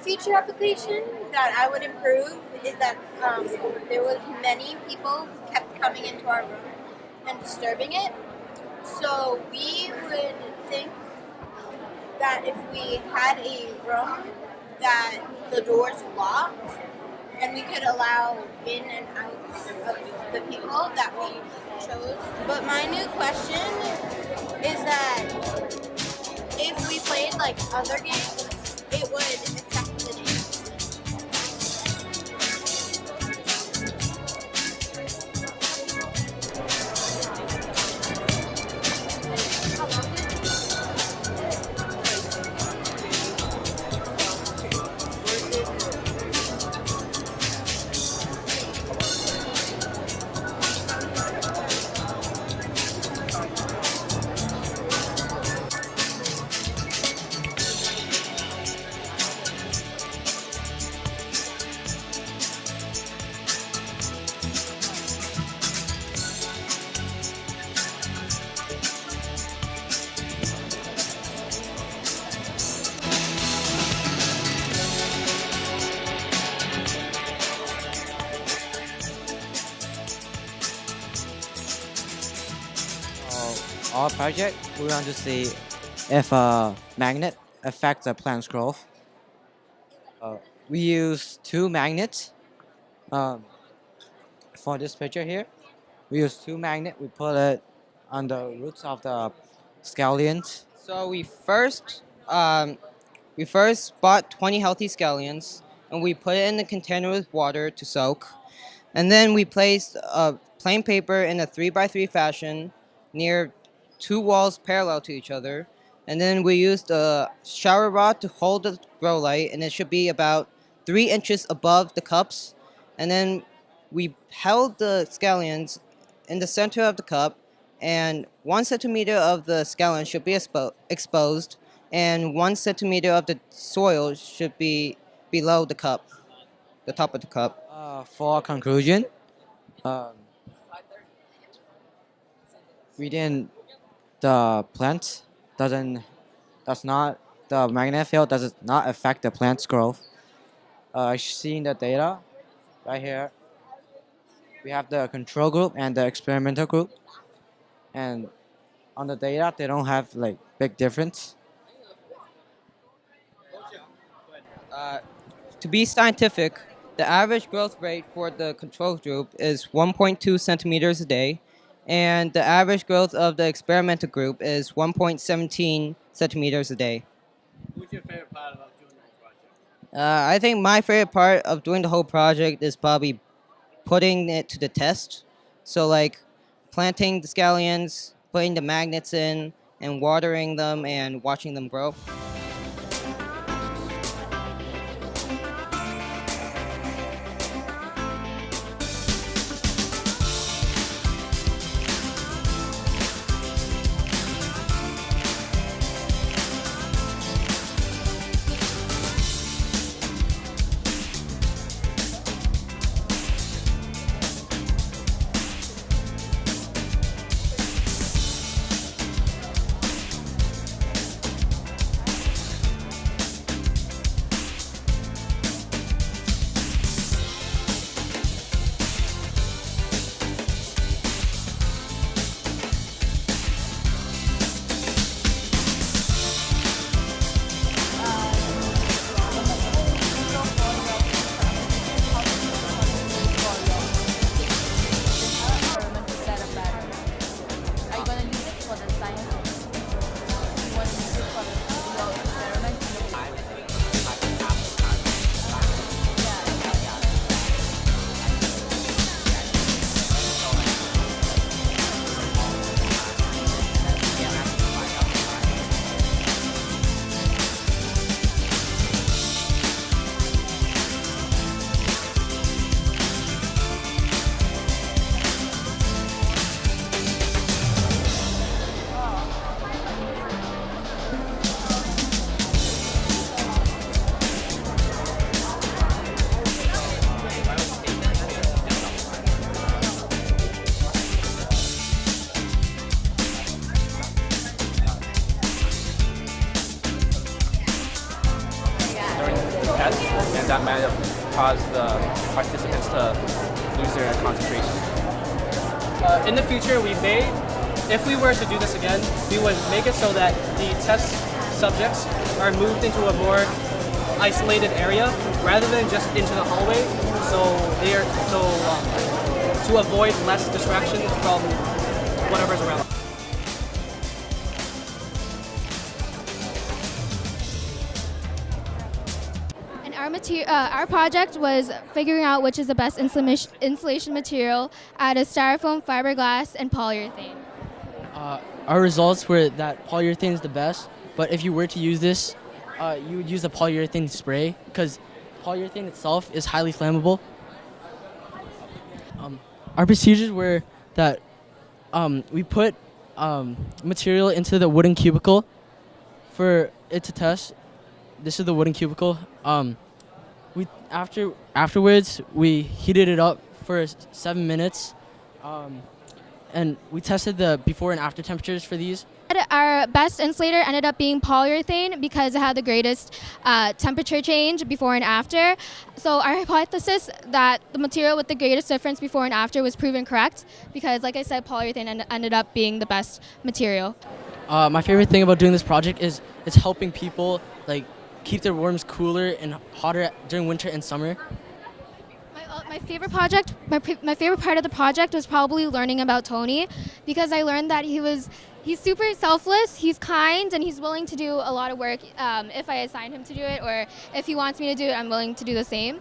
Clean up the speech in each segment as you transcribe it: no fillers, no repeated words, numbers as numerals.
feature application that I would improve is that there was many people who kept coming into our room and disturbing it. So we would think that if we had a room that the doors locked and we could allow in and out of the people that we chose. But my new question is that if we played like other games, it would affect the game. Our project, we want to see if a magnet affects the plant's growth. We use two magnets. Um, for this picture here, we use two magnets. We put it on the roots of the scallions. So we first bought 20 healthy scallions and we put it in a container with water to soak. And then we placed plain paper in a 3x3 fashion near two walls parallel to each other. And then we used a shower rod to hold the grow light, and it should be about 3 inches above the cups. And then we held the scallions in the center of the cup, and 1 centimeter of the scallion should be exposed, and 1 centimeter of the soil should be below the cup, the top of the cup. For conclusion, we didn't. The plant does not. The magnet field does not affect the plant's growth. Seeing the data right here, we have the control group and the experimental group, and on the data they don't have like big difference. To be scientific, the average growth rate for the control group is 1.2 centimeters a day, and the average growth of the experimental group is 1.17 centimeters a day. What's your favorite part about doing the whole project? I think my favorite part of doing the whole project is probably putting it to the test. So like planting the scallions, putting the magnets in, and watering them and watching them grow. test, and that might have caused the participants to lose their concentration. In the future, if we were to do this again, we would make it so that the test subjects are moved into a more isolated area rather than just into the hallway. To avoid less distractions from whatever's around. And our project was figuring out which is the best insulation material out of styrofoam, fiberglass, and polyurethane. Our results were that polyurethane is the best, but if you were to use this, you would use a polyurethane spray because polyurethane itself is highly flammable. Our procedures were that we put material into the wooden cubicle for it to test. This is the wooden cubicle. Afterwards we heated it up for 7 minutes, and we tested the before and after temperatures for these. Our best insulator ended up being polyurethane because it had the greatest temperature change before and after. So our hypothesis that the material with the greatest difference before and after was proven correct because, like I said, polyurethane ended up being the best material. My favorite thing about doing this project is it's helping people keep their rooms cooler and hotter during winter and summer. My favorite project, my favorite part of the project was probably learning about Tony, because I learned that he's super selfless, he's kind, and he's willing to do a lot of work if I assign him to do it, or if he wants me to do it, I'm willing to do the same.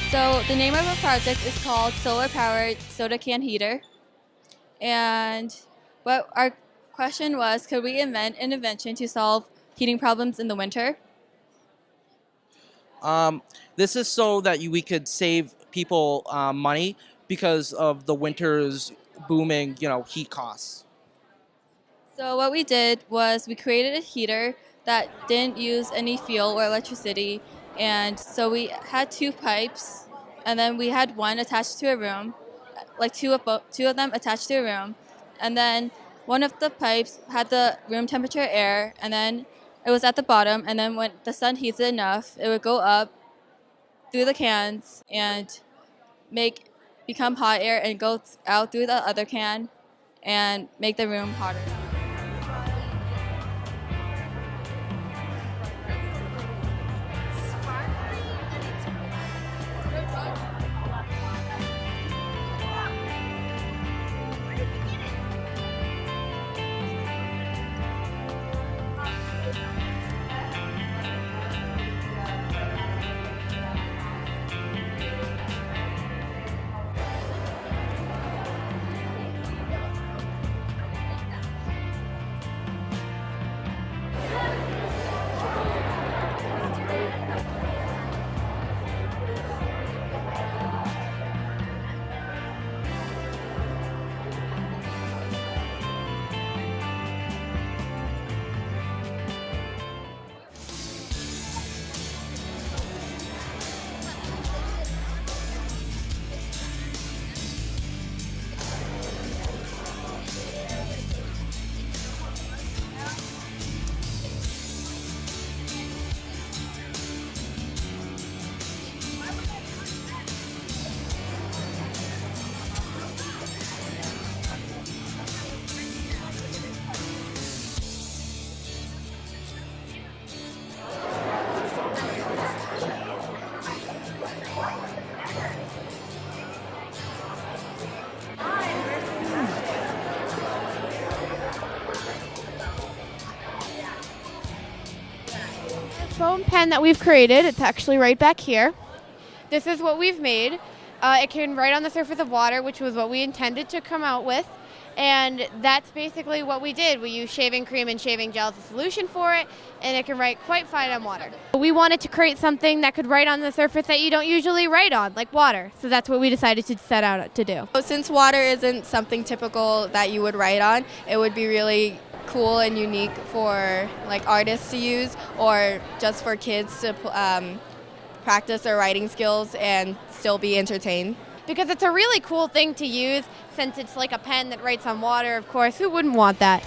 So the name of our project is called Solar Powered Soda Can Heater. And what our question was, could we invent an invention to solve heating problems in the winter? This is so that we could save people money because of the winter's booming, heat costs. So what we did was we created a heater that didn't use any fuel or electricity. And so we had 2 pipes, and then we had one attached to a room, like two of them attached to a room. And then one of the pipes had the room temperature air, and then it was at the bottom. And then when the sun heats it enough, it would go up through the cans and become hot air and go out through the other can and make the room hotter. foam pen that we've created. It's actually right back here. This is what we've made. It can write on the surface of water, which was what we intended to come out with. And that's basically what we did. We used shaving cream and shaving gel as a solution for it, and it can write quite fine on water. We wanted to create something that could write on the surface that you don't usually write on, like water. So that's what we decided to set out to do. Since water isn't something typical that you would write on, it would be really cool and unique for like artists to use, or just for kids to practice their writing skills and still be entertained. Because it's a really cool thing to use, since it's like a pen that writes on water, of course. Who wouldn't want that?